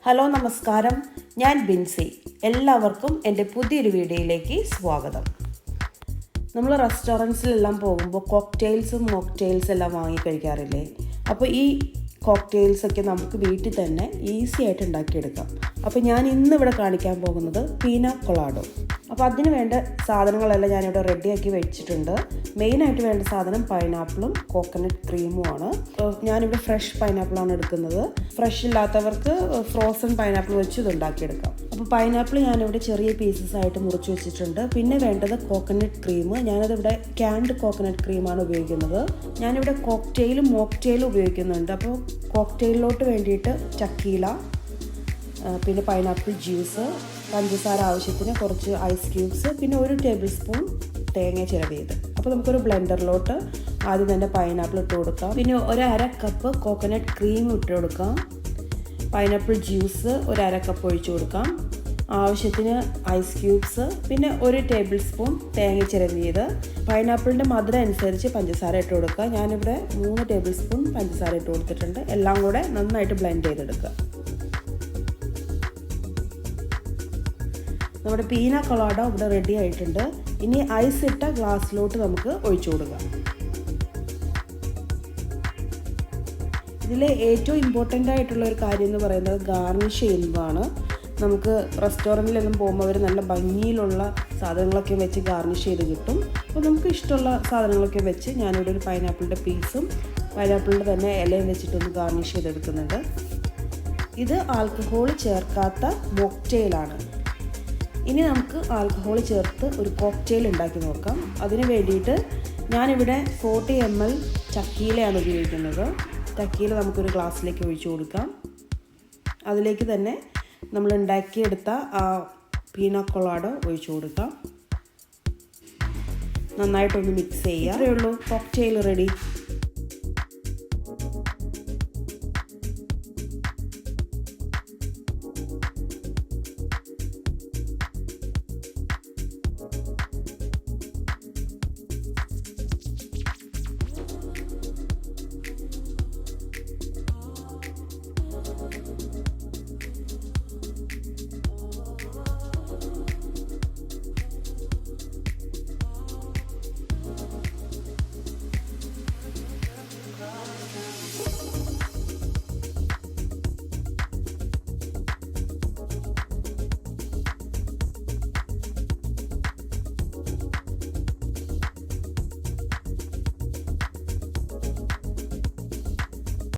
Hello നമസ്കാരം, ഞാൻ ബിൻസി. എല്ലാവർക്കും എൻ്റെ പുതിയൊരു വീഡിയോയിലേക്ക് സ്വാഗതം. നമ്മൾ റെസ്റ്റോറൻറ്റ്സിലെല്ലാം പോകുമ്പോൾ കോക്ടെയിൽസും മോക്ടെയിൽസ് എല്ലാം വാങ്ങി കഴിക്കാറില്ലേ? അപ്പോൾ ഈ കോക്ടെയിൽസൊക്കെ നമുക്ക് വീട്ടിൽ തന്നെ ഈസി ആയിട്ട് ഉണ്ടാക്കിയെടുക്കാം. അപ്പോൾ ഞാൻ ഇന്നിവിടെ കാണിക്കാൻ പോകുന്നത് പീന കൊളാഡോ. അപ്പോൾ അതിന് വേണ്ട സാധനങ്ങളെല്ലാം ഞാനിവിടെ റെഡിയാക്കി വെച്ചിട്ടുണ്ട്. മെയിനായിട്ട് വേണ്ട സാധനം പൈനാപ്പിളും കോക്കനട്ട് ക്രീമുമാണ്. ഞാനിവിടെ ഫ്രഷ് പൈനാപ്പിളാണ് എടുക്കുന്നത്. ഫ്രഷ് ഇല്ലാത്തവർക്ക് ഫ്രോസൺ പൈനാപ്പിൾ വെച്ച് ഇത് ഉണ്ടാക്കിയെടുക്കാം. അപ്പോൾ പൈനാപ്പിൾ ഞാനിവിടെ ചെറിയ പീസസ് ആയിട്ട് മുറിച്ച് വെച്ചിട്ടുണ്ട്. പിന്നെ വേണ്ടത് കോക്കനട്ട് ക്രീം. ഞാനതിവിടെ ക്യാൻഡ് കോക്കനട്ട് ക്രീമാണ് ഉപയോഗിക്കുന്നത്. ഞാനിവിടെ കോക്ടെയിലും മോക്ടെയിലും ഉപയോഗിക്കുന്നുണ്ട്. അപ്പോൾ കോക്ടെയിലിലോട്ട് വേണ്ടിയിട്ട് ചക്കീല, പിന്നെ പൈനാപ്പിൾ ജ്യൂസ്, പഞ്ചസാര ആവശ്യത്തിന്, കുറച്ച് ഐസ് ക്യൂബ്സ്, പിന്നെ 1 ടേബിൾ സ്പൂൺ തേങ്ങ ചിരവിയത്. അപ്പോൾ നമുക്കൊരു ബ്ലെൻഡറിലോട്ട് ആദ്യം തന്നെ പൈനാപ്പിൾ ഇട്ട് കൊടുക്കാം. പിന്നെ 1/2 കപ്പ് കോക്കനട്ട് ക്രീം ഇട്ട് കൊടുക്കാം. പൈനാപ്പിൾ ജ്യൂസ് 1/2 കപ്പ് ഒഴിച്ചു കൊടുക്കാം. ആവശ്യത്തിന് ഐസ് ക്യൂബ്സ്, പിന്നെ 1 ടേബിൾ സ്പൂൺ തേങ്ങ ചിരവിയത്. പൈനാപ്പിളിൻ്റെ മധുരം അനുസരിച്ച് പഞ്ചസാര ഇട്ട് കൊടുക്കുക. ഞാനിവിടെ 3 ടേബിൾ സ്പൂൺ പഞ്ചസാര ഇട്ട് കൊടുത്തിട്ടുണ്ട്. എല്ലാം കൂടെ നന്നായിട്ട് ബ്ലെൻഡ് ചെയ്തെടുക്കുക. നമ്മുടെ പീന കൊളാഡോ ഇവിടെ റെഡി ആയിട്ടുണ്ട്. ഇനി ഐസ് ഇട്ട ഗ്ലാസ്സിലോട്ട് നമുക്ക് ഒഴിച്ചു കൊടുക്കാം. ഇതിൽ ഏറ്റവും ഇമ്പോർട്ടൻ്റ് ആയിട്ടുള്ള ഒരു കാര്യം എന്ന് പറയുന്നത് ഗാർണിഷ് ചെയ്യുന്നതാണ്. നമുക്ക് റെസ്റ്റോറൻറ്റിലെല്ലാം പോകുമ്പോൾ അവർ നല്ല ഭംഗിയിലുള്ള സാധനങ്ങളൊക്കെ വെച്ച് ഗാർണിഷ് ചെയ്ത് കിട്ടും. അപ്പോൾ നമുക്ക് ഇഷ്ടമുള്ള സാധനങ്ങളൊക്കെ വെച്ച് ഞാനിവിടെ ഒരു പൈനാപ്പിളിൻ്റെ പീസും പൈനാപ്പിളിൻ്റെ തന്നെ ഇലയും വെച്ചിട്ടൊന്ന് ഗാർണിഷ് ചെയ്തെടുക്കുന്നുണ്ട്. ഇത് ആൽക്കഹോൾ ചേർക്കാത്ത മോക്ടെയിലാണ്. ഇനി നമുക്ക് ആൽക്കഹോൾ ചേർത്ത് ഒരു കോക്ടെയിൽ ഉണ്ടാക്കി നോക്കാം. അതിന് വേണ്ടിയിട്ട് ഞാനിവിടെ 40 ml ചക്കീലയാണ് ഉപയോഗിക്കുന്നത്. ചക്കീല നമുക്കൊരു ഗ്ലാസ്സിലേക്ക് ഒഴിച്ചു കൊടുക്കാം. അതിലേക്ക് തന്നെ നമ്മൾ ഉണ്ടാക്കിയെടുത്ത ആ പീന കൊളാഡോ ഒഴിച്ചു കൊടുക്കാം. നന്നായിട്ടൊന്ന് മിക്സ് ചെയ്യുക. ഇത്രയേ ഉള്ളൂ, കോക്ടെയിൽ റെഡി.